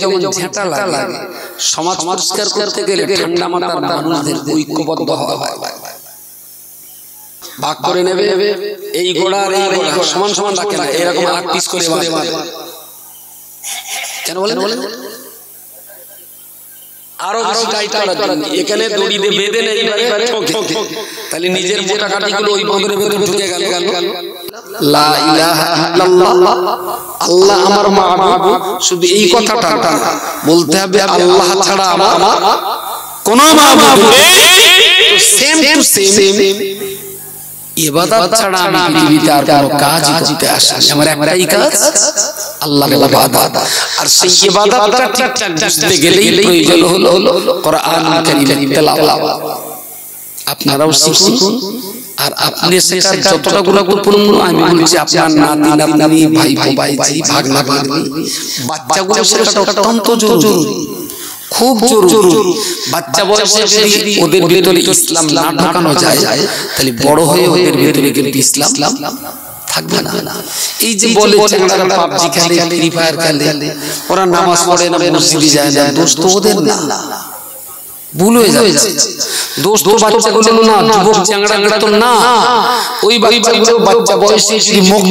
যেমন ঝেঁটা লাগে সমাজ পরিষ্কার করতে গেলে ঠান্ডা মাথার মানুষদের ঐক্যবদ্ধ হওয়া হয়, ভাগ করে নেবে এই গোড়া আর এই গোড়া সমান সমান রাখে না, এরকম আট পিস করে মারে। কেন বলেন? আরো বেশি টাইট করার জন্য এখানে দড়ি দিয়ে বেঁধে নেই, তাহলে নিজের মোটা কাঠিগুলো ওই বন্ধনের ভেতরে ঢুকে গেল। লা ইলাহা ইল্লাল্লাহ, আল্লাহ আমার মাবুদ, শুধু এই কথাটা বলতে হবে, আল্লাহ ছাড়া আমার কোনো মাবুদ নেই। তো সেম টু সেম ইবাদত ছাড়া আমি পৃথিবীতে আর কোনো কাজ করতে আসিনি। আমার একটাই কাজ আল্লাহর ইবাদত, আর সেই ইবাদতটা ঠিকঠাক বুঝতে গেলেই প্রয়োজন হলো কোরআন কারীমের তেলাওয়াত। আপনারাও শিখুন, আর আপনি শেখার যতটা গুরুত্বপূর্ণ আমি বলছি আপনার নাতি নাতনি ভাই ভাইজি ভাগনা ভাগ্নি বাচ্চাগুলো শেখাটা অত্যন্ত জরুরি, খুব জরুরি। বাচ্চা বয়সে যদি ওদের ভিতরে ইসলাম না ঢোকানো যায় তাহলে বড় হয়ে ওদের ভিতরে কিন্তু ইসলাম থাকবে না। এই যে বলে চ্যাংড়ারা পাবজি খেলে, ফ্রি ফায়ার খেলে, ওরা নামাজ পড়ে না, মসজিদে যায় না, দোষ তো ওদের না, ভুল হয়ে যাচ্ছে। দোষ তো বাচ্চাগুলো না, যুবক চ্যাংড়া তো না, ওই বাচ্চাগুলো বাচ্চা বয়সে যদি মুখ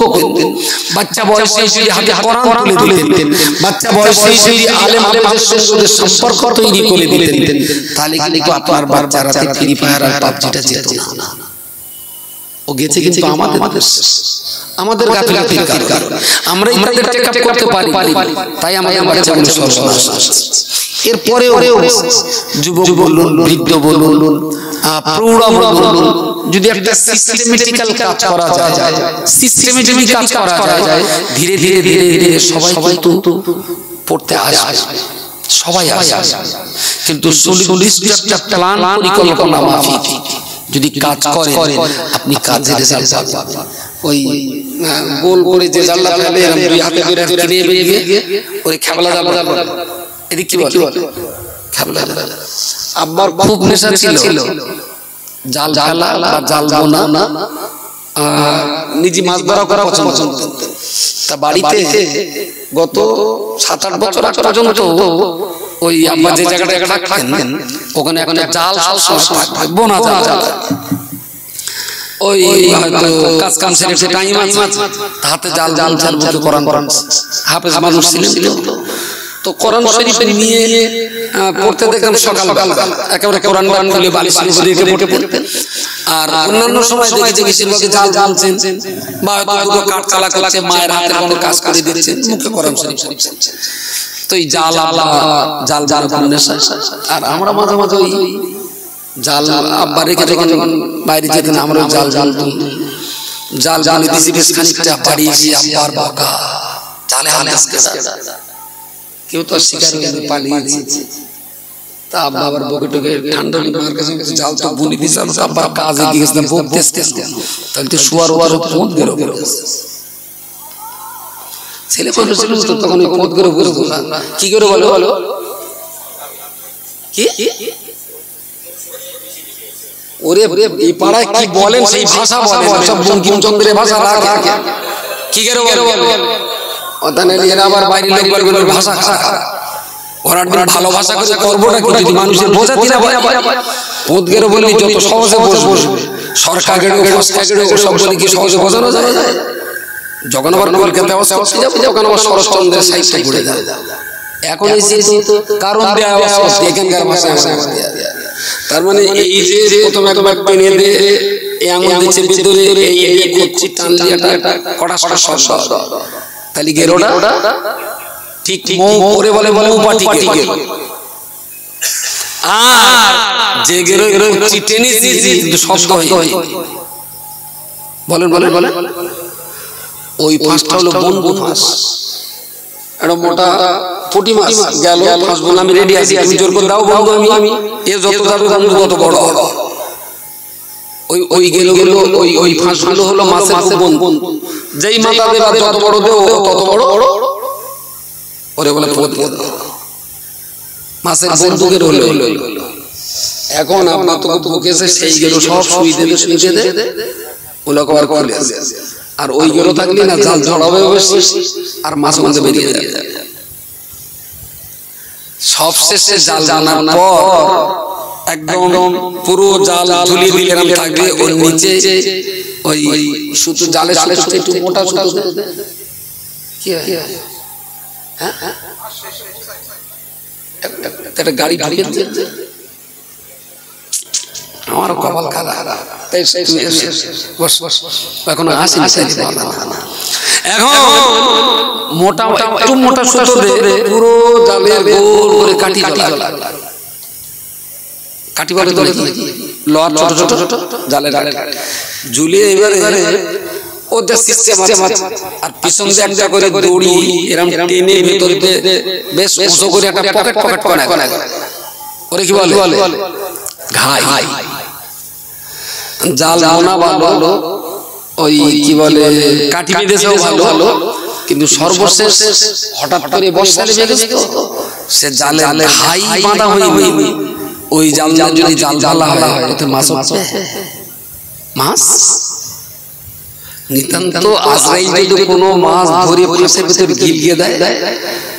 করতেন, বাচ্চা বয়সে যদি হাতে কোরআন তুলে দিতেন, বাচ্চা বয়সে যদি আলেম আলেমদের সঙ্গে সম্পর্ক তৈরি করে দিতেন, তাহলে কিন্তু আপনার বাচ্চারা ফ্রি ফায়ার আর পাবজিটা যেত না। ও গেছে কিন্তু আমাদের গাফিলতির কারণে আমরা ইত্যাদি টেকআপ করতে পারি, তাই আমাদের বাচ্চাগুলো সর্বনাশ। এরপরেও যুবক বলুন, বৃদ্ধ বলুন, প্রৌঢ় বলুন, যদি একটা সিস্টেমেটিক্যাল কাজ করা যায়, সিস্টেমেটিক কাজ করা যায়, ধীরে ধীরে ধীরে ধীরে সবাই তো পড়তে আসবে, সবাই আসবে। কিন্তু সুনির্দিষ্ট একটা প্ল্যান পরিকল্পনা মাফিক যদি কাজ করেন, আপনি কাজের রেজাল্ট পাবেন। ওই গোল করে যে জাল্লা ফেলে দুই হাতে করে কিনে বেরিয়ে ওই খেবলা জাল্লা, এদিক কি বলে খেবলা জাল্লা। আব্বার খুব নেশা ছিল জাল ফেলা বা জাল বোনা, নিজে মাছ ধরা করা পছন্দ। তা বাড়িতে গত 7-8 বছর পর্যন্ত ওই আব্বা যে জায়গাটা থাকতেন ওখানে এখন জাল বোনা জাল, ওই হয়তো কাজ কাম সেরে টাইম আছে, হাতে জাল জাল জাল বুকে কোরআন হাফেজ মানুষ ছিলেন, তো কোরআন শরীফ নিয়ে পড়তে দেখলাম সকালবেলা একেবারে কোরআন খুলে বালিশ দিয়ে পড়তেন। আর অন্যান্য সময় দেখেছি বেশিরভাগ জাল জালছেন বা হয়তো কাঠ চালা চালাচ্ছে, মায়ের হাতে কোনো কাজ করে দিচ্ছেন, মুখে কোরআন শরীফ। তো এই জাল জাল জাল আর আমরা মাঝে মাঝে ওই জাল আব্বা রেখে যখন বাইরে যেতেন আমরা জাল জাল জাল জাল দিছি, বেশ খানিকটা বাড়িয়েছি, আব্বার বকা জালে হালে কেউ তো শিকার হয়ে পালিয়ে দিয়েছে। তা আব্বা আবার বকে টকে ঠান্ডা মার কাছে জাল তো বুনি দিয়েছে, আব্বার কাজে গিয়েছিলাম বকতেছে, তাহলে তো শুয়ার ওয়ার পথ বেরো ছেলে পড়ে ছিল তো তখন ওই পথ বেরো বুঝতো না, কি করে বলো কি ওরে এই পাড়ায় কি বলেন সেই ভাষা বলেন, সব বঙ্কিমচন্দ্রের ভাষা রাখে, কি করে বলো এরা আবার বাইরের লোক বলবে ভাষা খারাপ, ওরা ভালো ভাষা করে করবোটা কি যদি মানুষের বোঝাতে না পারে। ওদগের বলি যত সহজে বসবে, সরকার গেড়ে সব বলি কি সহজে বোঝানো যায়। যখন আবার নগরকে ব্যবস্থা করতে যাবে, যখন আবার শরৎচন্দ্রের সাহিত্য ঘুরে যায়, এখন কারণ এখানকার ভাষা। তার মানে এই যে প্রথম একবার টেনে দিয়ে এমন দিচ্ছে ভিতরে এই করছি টান দিয়ে একটা কড়া কড়া শব্দ, তাহলে গেরোটা ঠিক ঠিক করে বলে মৌপাটি গেরো, আর যে গেরো টেনে কিন্তু শব্দ হয়। বলেন ওই ফাঁসটা হলো বনবু ফাঁস, একটা মোটা পুঁটি মাছ গেল, ফাঁস বলে আমি রেডি আছি, তুমি জোর করে দাও বন্ধু, আমি এ যত যাবে তত বড় বড় ওই ওই গেলো ওই ফাঁসগুলো হলো মাছের বোন, যেই মাথা দেবে যত বড় দেবো তত বড় ওরে বলে মাছের বন্দুকের হলো। এখন আপনার তো বুকেছে সেই গেলো সব শুইতে দে ওগুলো কভার করে, আর ওই গেলো থাকলে না জাল ঝড়াবে আর মাছ মাঝে বেরিয়ে যাবে। সবশেষে জাল জানার পর একদম পুরো জাল ঝুলিয়ে দিলাম, থাকবে ওর নিচে ওই সুতো, জালে সুতো একটু মোটা সুতো। কি হয়? হ্যাঁ, একটা গাড়ি ঢুকে দিয়েছে, আমার কপাল খারাপ। এখন আসেনি, এখন মোটা একটু মোটা সুতো দিয়ে পুরো জালের গোল করে কাটি বলে লোহার ছোট ছোট ছোট জালে ঝুলিয়ে এবারে ওদের সিস্টেম আছে। আর পিছন দিয়ে একটা করে দড়ি এরকম টেনে ভেতর বেশ উঁচু করে একটা পকেট বানায়, ওরে কি বলে ঘাই। জাল বোনা ভালো, ওই কি বলে কাঠি বেঁধেছেও ভালো, কিন্তু সর্বশেষ হঠাৎ করে বর্ষালে বেঁধেছে তো সে জালে ঘাই বাঁধা হয়নি। ওই জাল যদি জাল জ্বালা হয় ওতে মাছ নিতান্ত আজরাইল যদি কোনো মাছ ধরে ফাঁসের ভিতরে গিলিয়ে দেয়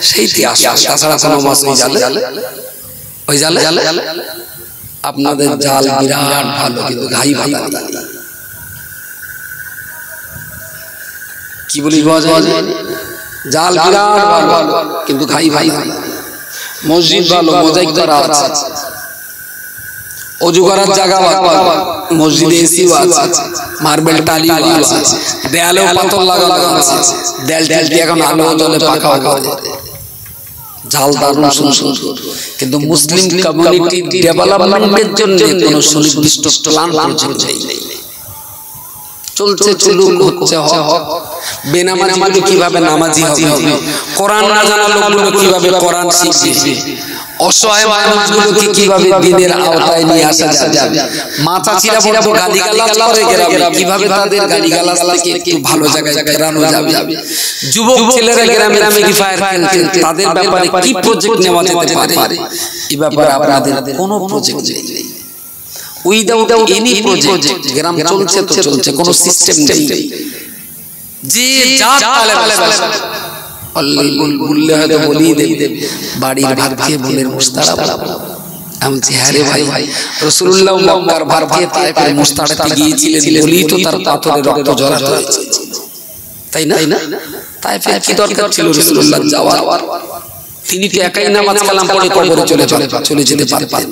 সেইটি আসে, তাছাড়া কোনো মাছ ওই জালে আপনাদের জাল বিরাট ভালো, কিন্তু ঘাই ভালো কি বলি জাল বিরাট ভালো, কিন্তু ঘাই ভালো। মসজিদ ভালো, মোজাইক করা আছে, অজু করার জায়গা মসজিদে এসিও আছে, মার্বেল টালিও আছে, দেয়ালেও পাথর লাগানো আছে, দেয়াল দিয়ে এখন আলো জলে পাকা জাল দারুণ সুন্দর। কিন্তু মুসলিম কমিউনিটি ডেভেলপমেন্টের জন্য কোনো সুনির্দিষ্ট প্ল্যান নেই, চলছে চলুক, হচ্ছে হক। বেনামাজি কিভাবে নামাজি হবে, কোরআন না জানা লোকগুলো কিভাবে কোরআন শিখবে, অসহায় মানুষগুলোকে কিভাবে দিনের আওতায় নিয়ে আসা যাবে, মাথাচিরা বড় গালিগালাজ করে গ্রামে কিভাবে তাদের গালিগালাজ থেকে একটু ভালো জায়গায় ফেরানো যাবে, যুবক ছেলেরা গ্রামে ফ্রি ফায়ার খেলতে তাদের ব্যাপারে কি প্রজেক্ট নেওয়া যেতে পারে, এই ব্যাপারে আপনাদের কোনো প্রজেক্ট নেই। উইদাউট এনি প্রজেক্ট গ্রাম চলছে তো চলছে, কোনো সিস্টেম নেই। যে যা তালে বললে হয়তো বলিয়ে দেবে বাড়ির ভাত খেয়ে বোনের মুস্তারা। আমি বলছি হ্যাঁ রে ভাই, রাসূলুল্লাহ মক্কার ভাত খেয়ে তায়েফের মুস্তারাতে গিয়েছিলেন বলেই তো তার পাথরে রক্ত ঝরাতে হয়েছে, তাই না? তায়েফে কি দরকার ছিল রাসূলুল্লাহ যাওয়ার? তিনি তো একাই নামাজ কালাম পড়ে কবরে চলে যেতে পারতেন।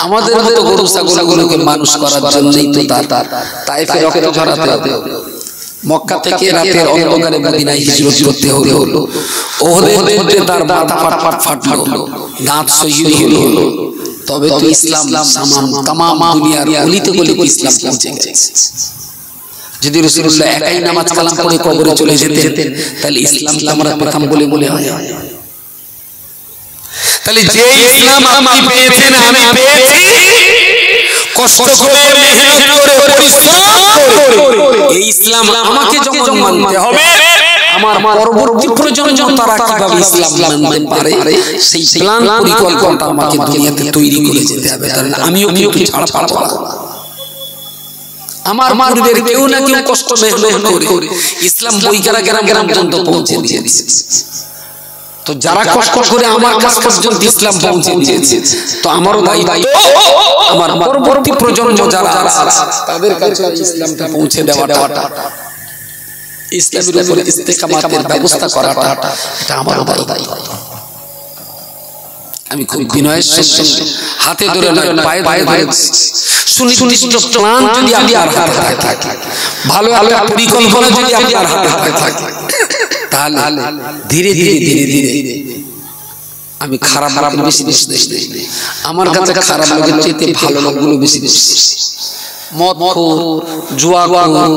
আমাদের মতো গরু ছাগলগুলোকে মানুষ করার জন্যই তো তার তায়েফে রক্ত ঝরাতে হবে। মক্কা থেকে রাতের অন্ধকারে মদিনায় হিজরত করতে হলো, ওহদের যুদ্ধে তার মাথা ফাটলো, দাঁত শহীদ হলো, তবে তো ইসলাম তামাম দুনিয়ার অলিতে গলিতে ইসলাম পৌঁছে গেছে। যদি রাসূলুল্লাহ একাই নামাজ কালাম পড়ে কবরে চলে যেতেন তাহলে ইসলাম আমরা প্রথম বলে হয়। তাহলে যে ইসলাম আপনি পেয়েছেন, আমি পেয়েছি, কষ্ট করে মেহনত করে পরিশ্রম করে এই ইসলাম আমাকে যখন মানতে হবে, আমার পরবর্তী প্রজন্ম তারা কিভাবে ইসলাম মানতে পারে সেই প্ল্যান পরিকল্পনা আমাকে দুনিয়াতে তৈরি করে যেতে হবে। তাহলে আমিও কি ছাড়া পাবো না? আমার পূর্বের কেউ না কেউ কষ্ট মেহনত করে ইসলাম বইকারা গ্রাম পর্যন্ত পৌঁছে দিয়েছে। তো যারা কষ্ট করে আমার কাছ পর্যন্ত ইসলাম পৌঁছে দিয়েছে, তো আমারও দায়িত্ব আমার পরবর্তী প্রজন্ম যারা তাদের কাছে ইসলামটা পৌঁছে দেওয়াটা, ইসলামের উপরে ইস্তেকামাতের ব্যবস্থা করাটা, এটা আমারও দায়িত্ব। আমি খুব বিনয়ের সঙ্গে হাতে ধরে পায়ে ধরে সুনির্দিষ্ট প্ল্যান যদি আপনার হাতে থাকে, ভালো পরিকল্পনা যদি আপনার হাতে থাকে, তাহলে ধীরে ধীরে আমি খারাপ বেশি দেই। আমার কাছে খারাপ লোকের চাইতে ভালো লোকগুলো বেশি। মদখোর, জুয়াখোর,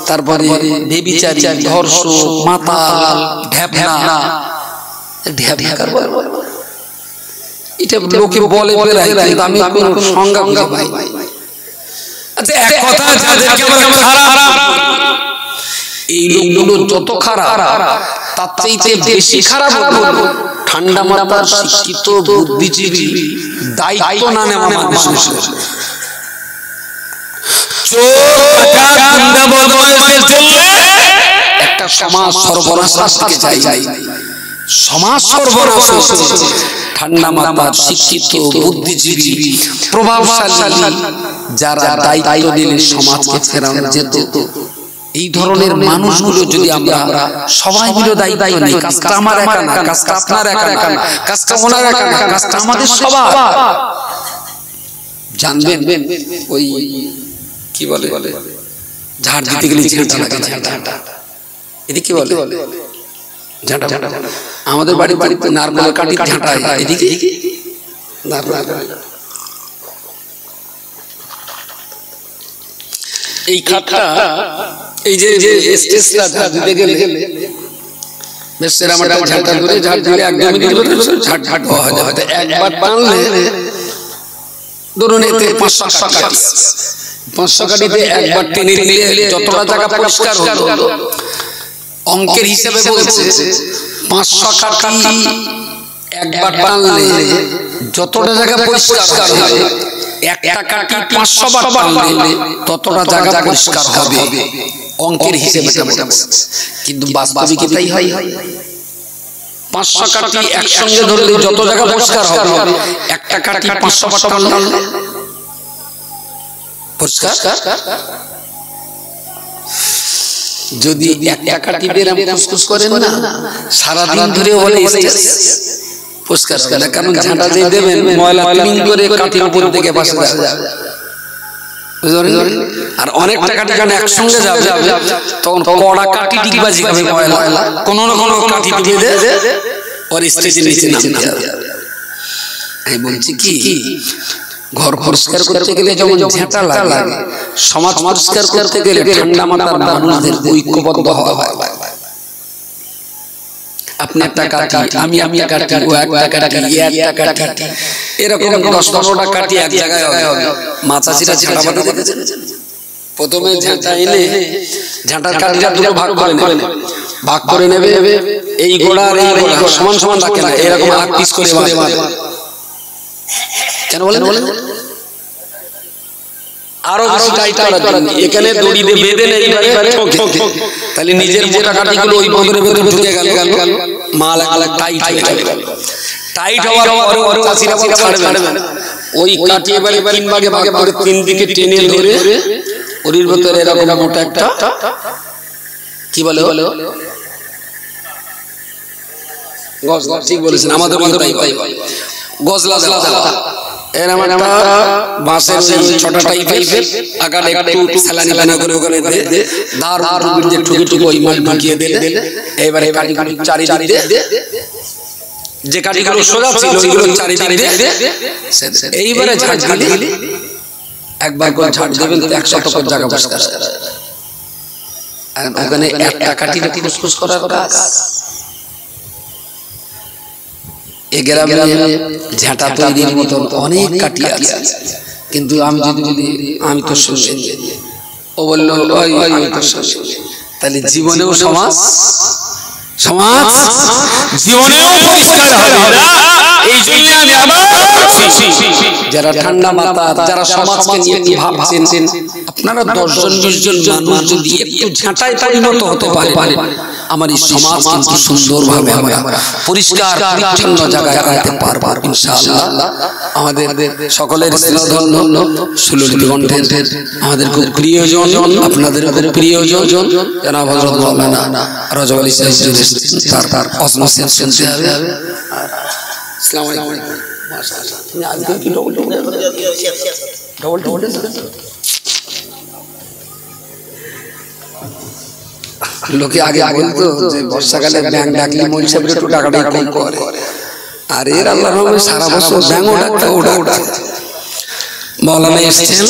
তারপরে ব্যভিচারী, ধর্ষক, মাতাল, ঢ্যাপনা, এটা লোকে বলে কিন্তু আমি কোনো সংজ্ঞা খুঁজে পাই। আচ্ছা, এক কথা, যাদেরকে আমরা খারাপ, এই লোকগুলো যত খারাপ তার চাইতে বেশি খারাপ হলো ঠান্ডা মাথার শিক্ষিত বুদ্ধিজীবী, দায়িত্ব না নেওয়া মানুষ। একটা সমাজ সর্বনাশ থেকে যায়, সমাজ সর্বনাশ। ঠান্ডা মাথার শিক্ষিত বুদ্ধিজীবী প্রভাবশালী যারা দায়িত্ব নিলে সমাজকে ফেরানো যেত, এই ধরনের মানুষগুলো যদি আমরা সবাই মিলে দায়িত্ব নিই, কাজটা আমার একা না, কাজটা আপনার একা না, কাজটা ওনার একা না, কাজটা আমাদের সবার। জানবেন ওই কি বলে ঝাড় দিতে গেলে ঝাঁটা লাগে, ঝাঁটা এদিকে কি বলে ঝাঁটা। আমাদের বাড়িতে নারকেল কাঠি ঝাঁটা, এদিকে এই খাটটা এই যে স্টেজটা ঝাড় দিতে গেলে বেশ সেরকম একটা ঝাঁটা ধরে ঝাড় দিলে একদমই ঝাড় ঝাড় হওয়া যায়। হয়তো একবার টানলে ধরুন এতে 500 কাঠি, 500 কাঠিতে একবার টেনে নিলে যতটা জায়গা পরিষ্কার হলো, অঙ্কের হিসেবে বলছে 500 কাঠি একবার টানলে যতটা জায়গা পরিষ্কার হবে, একটা কাঠি 500 বার টানলে ততটা জায়গা পরিষ্কার হবে, অঙ্কের হিসেবে। কিন্তু বাস্তবিক এটাই হয়। 500 কাঠি একসঙ্গে ধরলে যত জায়গা পরিষ্কার হবে, একটা কাঠি 500 বার টানলে পরিষ্কার। যদি একটা কাঠি বেরাম ফুসফুস করেন না, সারাদিন ধরে বলে পরিষ্কার হবে না, কারণ ঝাঁটা যে দেবেন ময়লা ক্লিন করে কাঠির উপর থেকে পাশে যাবে। আর অনেকটা কাঠি যখন একসঙ্গে যাবে তখন কড়া কাঠি ডিগবাজি হবে ময়লা, কোনো না কোনো কাঠি ডিগে দে ওর স্টেজের নিচে নামতে হবে। আমি বলছি কি, ঘর পরিষ্কার করতে গেলে যেমন ঝাঁটা লাগে, সমাজ পরিষ্কার করতে গেলে ঠান্ডা মাথার মানুষদের ঐক্যবদ্ধ হওয়া হয়। আপনি একটা কাঠি, আমি একটা কাঠি, ও একটা কাঠি, একটা কাঠি, এরকম 10-15টা কাঠি এক জায়গায় হবে। মাছাছিরা ঝাঁটা বাঁধা দেখেছেন? প্রথমে ঝাঁটা এনে ঝাঁটার কাঠিটা দুটো ভাগ করে নেবে, এই গোড়া আর এই গোড়া সমান সমান রাখে না, এরকম আট পিস করে বাঁধে। কেন বলেন? আরো বেশি টাইট করার জন্য। এখানে দড়ি দিয়ে বেঁধে নেই, তাহলে নিজের মোটা কাঠিগুলো ওই বন্ধনের ভেতরে ঢুকে গেল, মাল টাইট হয়ে গেল। টাইট হওয়ার পরে চাষিরা ছাড়বে না, ওই কাঠি এবারে 3 ভাগে ভাগে করে 3 দিকে টেনে ধরে ওর ভেতরে এরকম মোটা একটা কি বলে গজলা। ঠিক বলেছেন, আমাদের তাই গজলা দেওয়া। এরকম একটা বাঁশের 6টা টাইপের আকার একটু সালানি বানা করে ওখানে ধার দিয়ে ঠুকে ঠুকে ওই মাল ঢুকিয়ে দিলে এবারে কাঠি চারিদিকে যে কাঠিগুলো সোজা ছিল ওইগুলো চারিদিকে এইবারে ঝাড় দিলে একবার করে ঝাড় দেবেন 100 করে জায়গা পরিষ্কার। আর ওখানে একটা কাঠিটা ফুসফুস করার কাজ। এই গ্রামে ঝাঁটা তৈরির মতন অনেক কাঠি আছে, কিন্তু আমি আমি তো শুনি, ও বললো তাহলে জীবনেও সমাজ জীবনেও পরিষ্কার হবে না। এই জন্য আমি আবার যারা ঠান্ডা মাথা, যারা সমাজকে নিয়ে ভাবছেন, আপনারা 10 জন 20 জন মানুষ যদি একটু ঝাঁটায় পরিণত হতে পারে, আমার এই সমাজ কিন্তু সুন্দরভাবে আমরা পরিষ্কার পরিচ্ছন্ন জায়গায় আনতে পারবো ইনশাআল্লাহ। আমাদের সকলের স্নেহধন্য সুললিত কণ্ঠের আমাদের খুব প্রিয়জন, আপনাদের খুব প্রিয়জন জনাব হযরত মাওলানা রাজা আলী সাহেব, তার অজমসে শুনতে হবে। আসসালামু আলাইকুম। মাশাআল্লাহ, তুমি আজকে কি ডবল লোকে আগে বলতো যে বর্ষাকালে ব্যাঙ ডাকলে মৌল সাহেবের একটু টাকাটা কম করে, আর এর আল্লাহর রহমতে সারা বছর ব্যাঙও ডাকতে ওটা মাওলানা এসেছেন,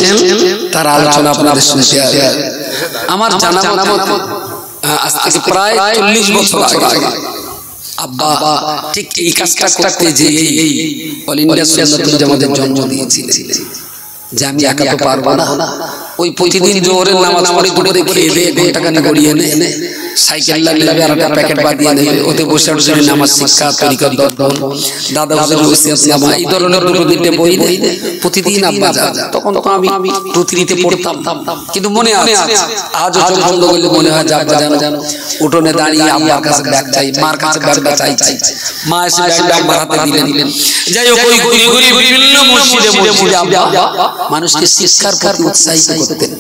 তার আলোচনা আপনাদের শুনতে হবে। আমার জানা মতে আজ থেকে প্রায় 40 বছর আগে আব্বা ঠিক এই কাজটা করতে যে এই অল ইন্ডিয়া সুন্নাতুল জামাতের জন্ম দিয়েছিলেন, যে আমি একা তো পারবো না, ওই প্রতিদিন জোহরের নামাজ পড়ে দুপুরে খেয়ে দিয়ে ঘন্টাখানি গড়িয়ে এনে সাইকেল লাগলে আর একটা প্যাকেট বাঁধিয়ে দেবে, ওতে বসে বসে নামাজ শিক্ষা তরিকত দর্পণ দাদা হুজুর ওসিয়ত নামা এই ধরনের দুটো তিনটে বই প্রতিদিন আব্বা যা তখন আমি প্রতিদিতে পড়তাম, কিন্তু মনে আছে আজও চোখ বন্ধ করলে মনে হয় আব্বা জানো উঠোনে দাঁড়িয়ে আব্বার কাছে ব্যাগ চাই, মার কাছে ব্যাগটা চাই, মা এসে ব্যাগটা আব্বার হাতে দিলেন। যাই হোক ওই ঘুরি ঘুরি বিভিন্ন মসজিদে মসজিদে আব্বা মানুষকে শিক্ষার প্রতি উৎসাহিত করতেন,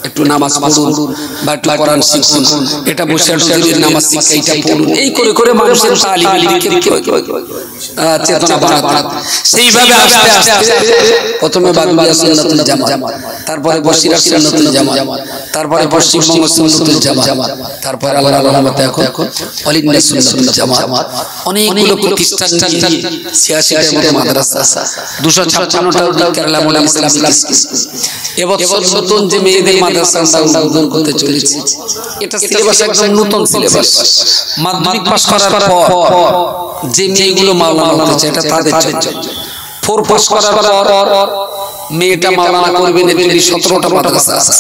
একটু নামাজ পড়ুন বা একটু কোরআন শিখুন, এটা বসে নামাজ শিখে এটা পড়ুন, এই করে করে মানুষের চেতনা বাড়াত। সেইভাবে আস্তে আস্তে প্রথমে বাংলা সুন্নাতুল জামাত, তারপরে বসিরা সুন্নাতুল জামাত, তারপরে পশ্চিমবঙ্গ সুন্নাতুল জামাত, তারপরে আল্লাহর রহমতে এখন অল ইন্ডিয়া সুন্নাতুল জামাত, অনেকগুলো প্রতিষ্ঠান, 86টার মতো মাদ্রাসা, 256টা কেরালা মোল্লা ইসলামিক স্কুল। এবছর নতুন যে মেয়েদের মাদ্রাসা উদ্বোধন করতে চলেছে, এটা সিলেবাস একদম নতুন সিলেবাস। মাধ্যমিক পাস করার পর যে মেয়েগুলো মাওলানা হতে চায় এটা তাদের জন্য, 4 পাস করার পর মেয়েটা মাওলানা করবে না, 17টা মাদ্রাসা আছে।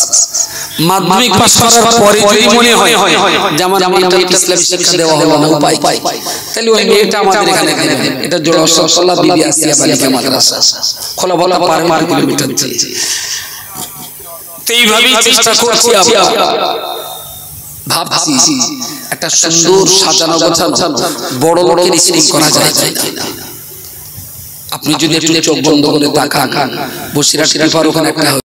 মাধ্যমিক পাস করার পরে যদি মনে হয় যে আমার মেয়েটা ইসলামী শিক্ষা দেওয়া হলো না, উপায় তাহলে ওই মেয়েটা আমাদের এখানে দেবে। এটা জোড়াসাল্লাহ বিবি আসিয়া বালিকা মাদ্রাসা, খোলা বলা 12 কিলোমিটার। এইভাবেই চেষ্টা করছি আমরা, ভাবছি একটা সুন্দর সাজানো গোছানো বড় বড় স্কুল করা যায় কিনা। আপনি যদি একটু চোখ বন্ধ করে তাকান, বসিরহাট ওখানে একটা